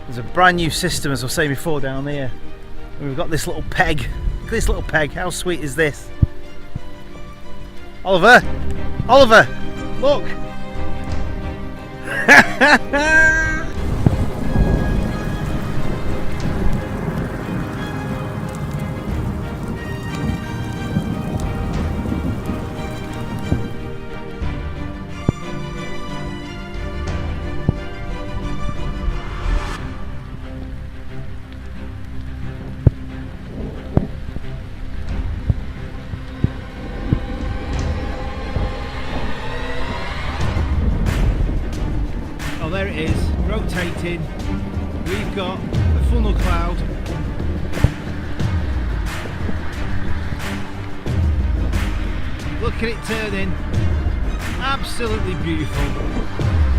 There's a brand new system, as I was saying before, down here. And we've got this little peg. Look at this little peg. How sweet is this? Oliver! Oliver! Look! Oh, there it is, rotating. We've got a funnel cloud. Look at it turning. Absolutely beautiful.